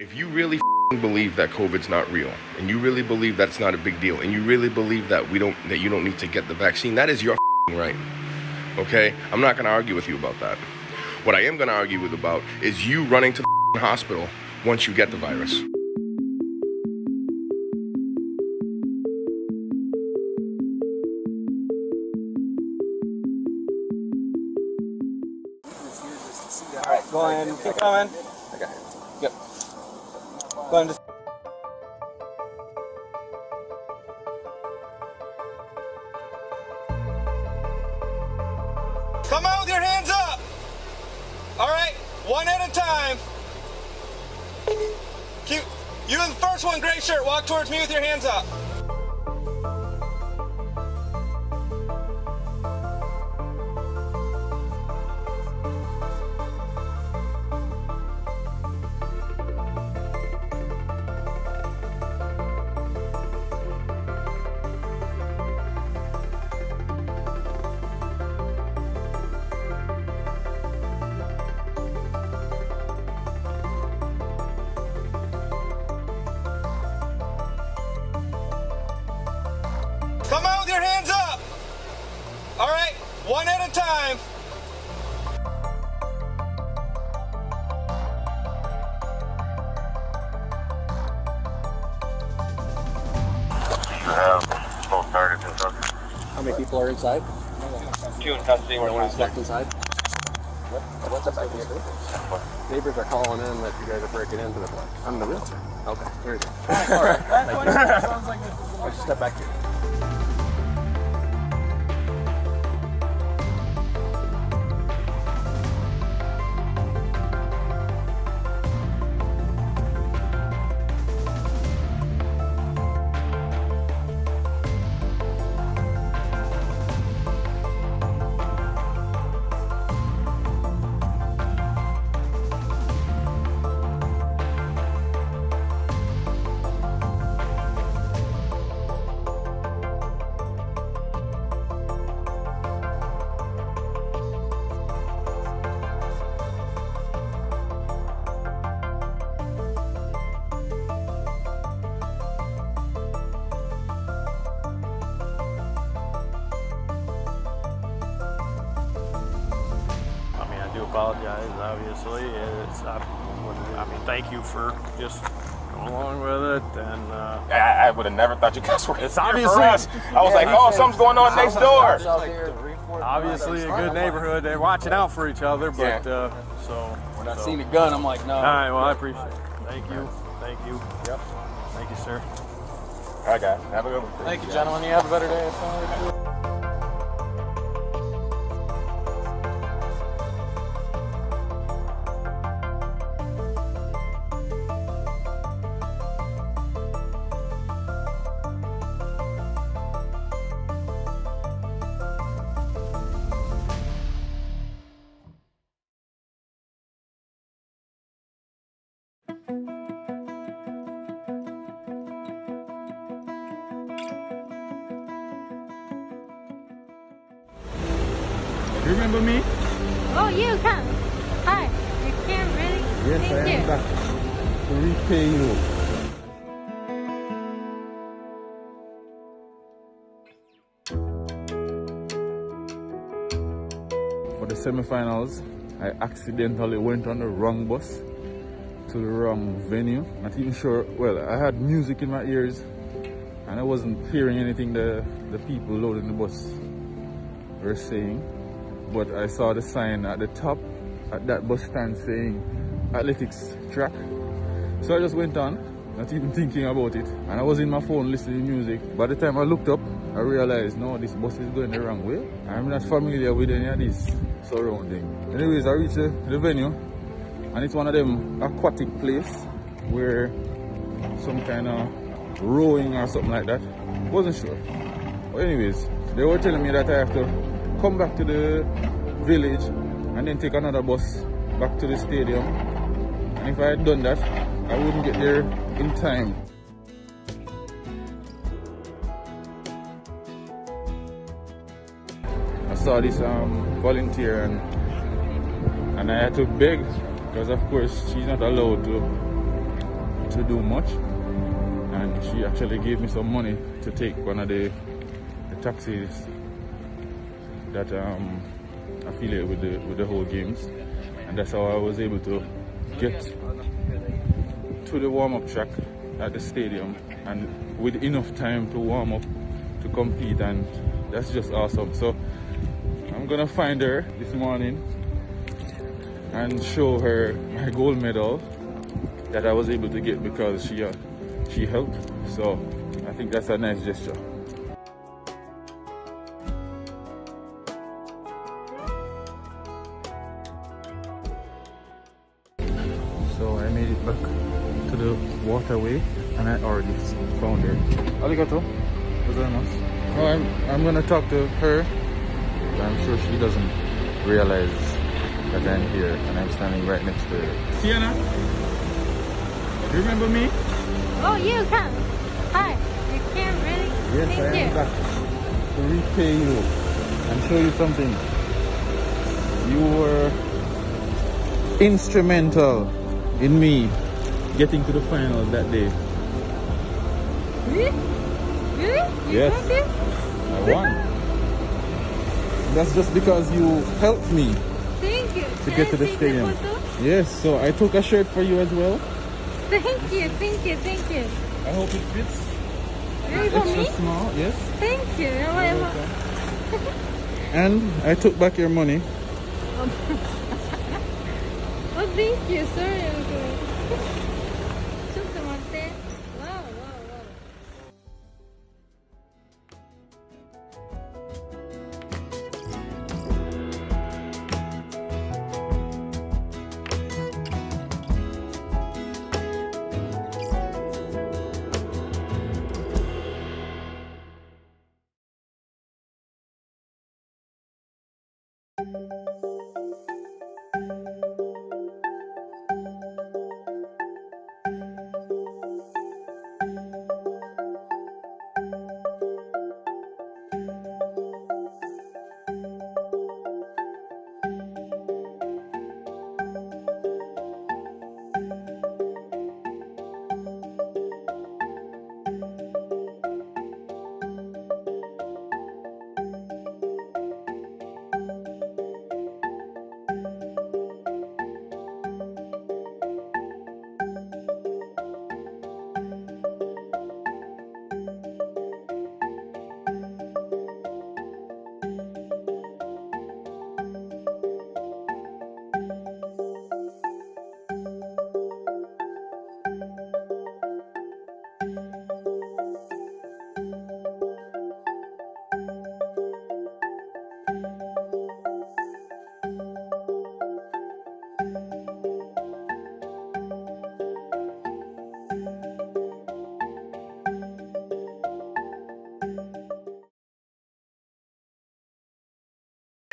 If you really believe that COVID's not real, and you really believe that's not a big deal, and you really believe that you don't need to get the vaccine, that is your right. Okay? I'm not going to argue with you about that. What I am going to argue with about is you running to the hospital once you get the virus. All right, go ahead. Keep coming. Okay. Yep. Go ahead. Come out with your hands up. All right, one at a time. You in the first one, gray shirt. Walk towards me with your hands up. Come out with your hands up. All right, one at a time. You have both targets in truck. How many people are inside? 2 in custody. No one is locked inside? What's up back here? Neighbors are calling in that you guys are breaking into the place. I'm in the wheelchair. Okay, very good. All right, thank you. Sounds like this is going. Let's step back here. Apologize, obviously. I mean, thank you for just going along with it. And I would have never thought you guys were it's here obviously for us. I was like, oh, something's going on next door. Obviously, a good neighborhood. They're watching out for each other, but so When I seen a gun, I'm like, no. All right, well, I appreciate it. Thank you. Thank you. Yep. Thank you, sir. All right, guys. Have a good one. Thank you, gentlemen. You have a better day. You remember me? Oh, you can. Hi. You can really? Yes, Thank I am you. back to repay you. For the semi-finals, I accidentally went on the wrong bus to the wrong venue. Not even sure, well, I had music in my ears and I wasn't hearing anything the people loading the bus were saying. But I saw the sign at the top at that bus stand saying athletics track. So I just went on, not even thinking about it. And I was in my phone listening to music. By the time I looked up, I realized, no, this bus is going the wrong way. I'm not familiar with any of this surrounding. Anyways, I reached the venue and it's one of them aquatic place where some kind of rowing or something like that. Wasn't sure. But anyways, they were telling me that I have to come back to the village and then take another bus back to the stadium. And if I had done that, I wouldn't get there in time. I saw this volunteer and I had to beg because of course she's not allowed to to do much, and she actually gave me some money to take one of the taxis that affiliate with the whole games, and that's how I was able to get to the warm-up track at the stadium, and with enough time to warm up to compete, and that's just awesome. So I'm gonna find her this morning and show her my gold medal that I was able to get because she helped. So I think that's a nice gesture. So I made it back to the waterway and I already found her. Arigato gozaimasu. Oh, I'm gonna talk to her. I'm sure she doesn't realize that I'm here and I'm standing right next to her. Sienna, you remember me? Oh, you can. Hi. You can really? Yes, Thank I you. am back to repay you and show you something. You were instrumental in me getting to the final that day. Really? Really? You Yes. got this? I won. That's just because you helped me Thank you. to get to the stadium. Yes, so I took a shirt for you as well. Thank you, thank you, thank you. I hope it fits. Really for Extra me? small, yes. Thank you. And I took back your money. Oh, thank you. Sorry, uncle. ちょっと待って。Wow, wow, wow.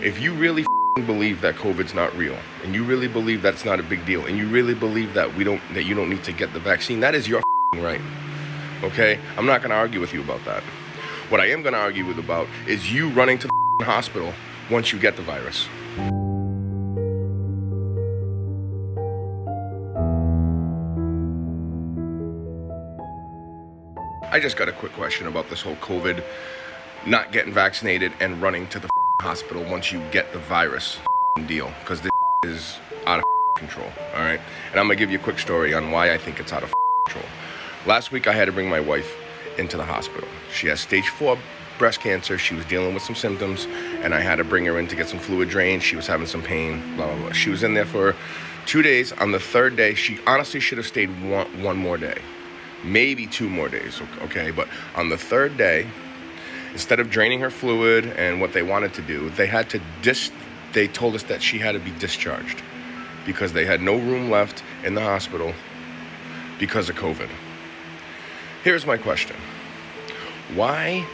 If you really believe that COVID's not real, and you really believe that's not a big deal, and you really believe that you don't need to get the vaccine, that is your right. Okay? I'm not going to argue with you about that. What I am going to argue with about is you running to the hospital once you get the virus. I just got a quick question about this whole COVID, not getting vaccinated and running to the hospital once you get the virus deal, because this is out of control, all right? And I'm gonna give you a quick story on why I think it's out of control. Last week I had to bring my wife into the hospital. She has stage 4 breast cancer. She was dealing with some symptoms, and I had to bring her in to get some fluid drained. She was having some pain, blah, blah, blah. She was in there for 2 days. On the 3rd day, she honestly should have stayed one more day, maybe 2 more days, okay? But on the 3rd day, instead of draining her fluid and what they wanted to do, they told us that she had to be discharged because they had no room left in the hospital because of COVID. Here's my question. Why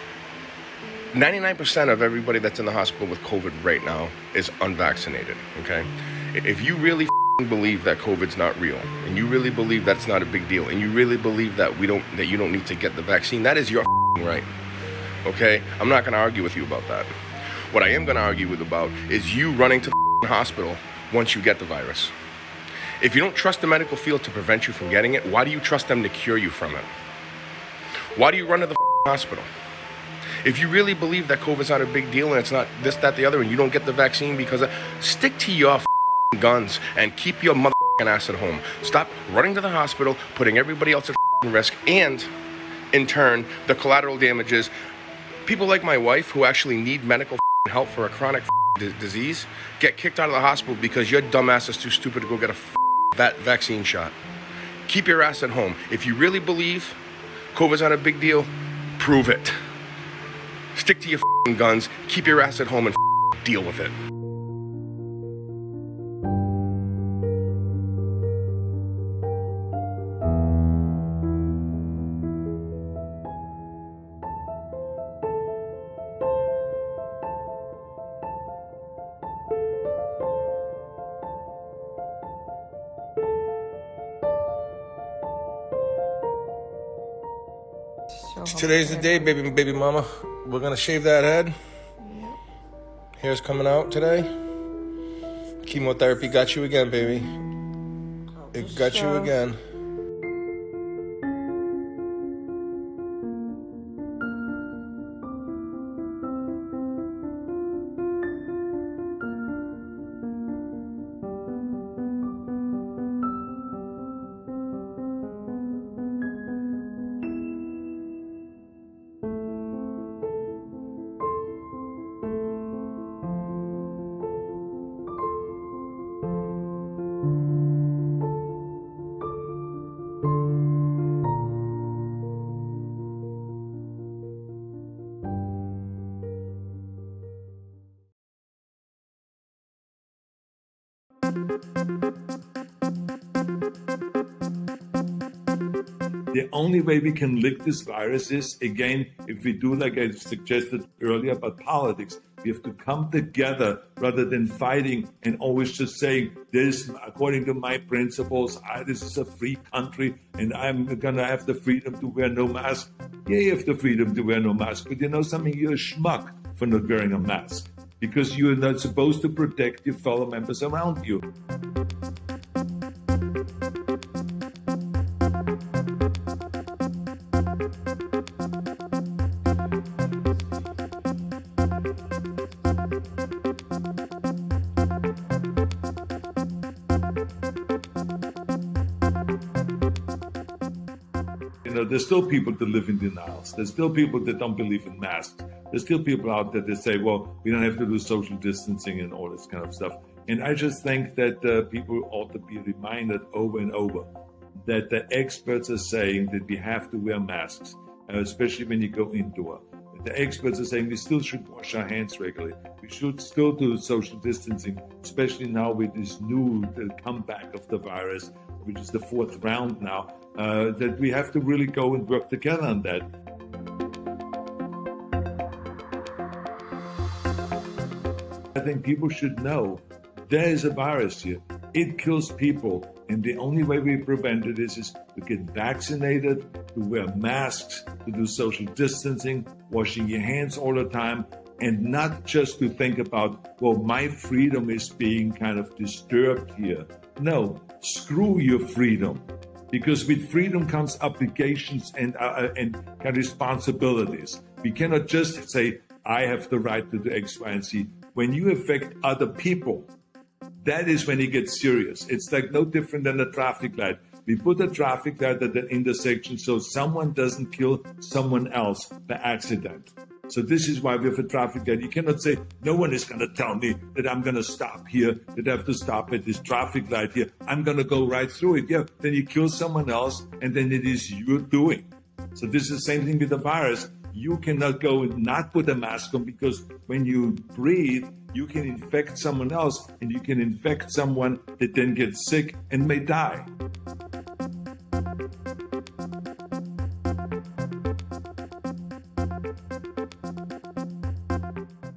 99% of everybody that's in the hospital with COVID right now is unvaccinated, okay? If you really believe that COVID's not real, and you really believe that's not a big deal, and you really believe that you don't need to get the vaccine, that is your right. Okay? I'm not going to argue with you about that. What I am going to argue with about is you running to the hospital once you get the virus. If you don't trust the medical field to prevent you from getting it, why do you trust them to cure you from it? Why do you run to the hospital? If you really believe that COVID's not a big deal and it's not this, that, the other, and you don't get the vaccine because of, stick to your guns and keep your ass at home. Stop running to the hospital, putting everybody else at risk, and in turn, the collateral damages. People like my wife who actually need medical help for a chronic disease get kicked out of the hospital because your dumb ass is too stupid to go get a vaccine shot. Keep your ass at home. If you really believe COVID's not a big deal, prove it. Stick to your guns, keep your ass at home, and deal with it. Today's the day, baby mama. We're gonna shave that head. Hair's coming out today. Chemotherapy got you again, baby. It got you again. The only way we can lick this virus is, again, if we do like I suggested earlier about politics, we have to come together rather than fighting and always just saying, this, according to my principles, this is a free country and I'm going to have the freedom to wear no mask. Yeah, you have the freedom to wear no mask, but you know something? You're a schmuck for not wearing a mask because you're not supposed to protect your fellow members around you. There's still people that live in denials. There's still people that don't believe in masks. There's still people out there that say, well, we don't have to do social distancing and all this kind of stuff. And I just think that people ought to be reminded over and over that the experts are saying that we have to wear masks, especially when you go indoor. The experts are saying we still should wash our hands regularly. We should still do social distancing, especially now with this new comeback of the virus, which is the 4th round now, that we have to really go and work together on that. I think people should know there is a virus here. It kills people, and the only way we prevent it is to get vaccinated, to wear masks, to do social distancing, washing your hands all the time, and not just to think about, well, my freedom is being kind of disturbed here. No, screw your freedom. Because with freedom comes obligations and responsibilities. We cannot just say, I have the right to do X, Y, and Z. When you affect other people, that is when it gets serious. It's like no different than a traffic light. We put a traffic light at an intersection so someone doesn't kill someone else by accident. So this is why we have a traffic light. You cannot say, no one is going to tell me that I'm going to stop here, that I have to stop at this traffic light here. I'm going to go right through it. Yeah, then you kill someone else, and then it is your doing. So this is the same thing with the virus. You cannot go and not put a mask on because when you breathe, you can infect someone else, and you can infect someone that then gets sick and may die.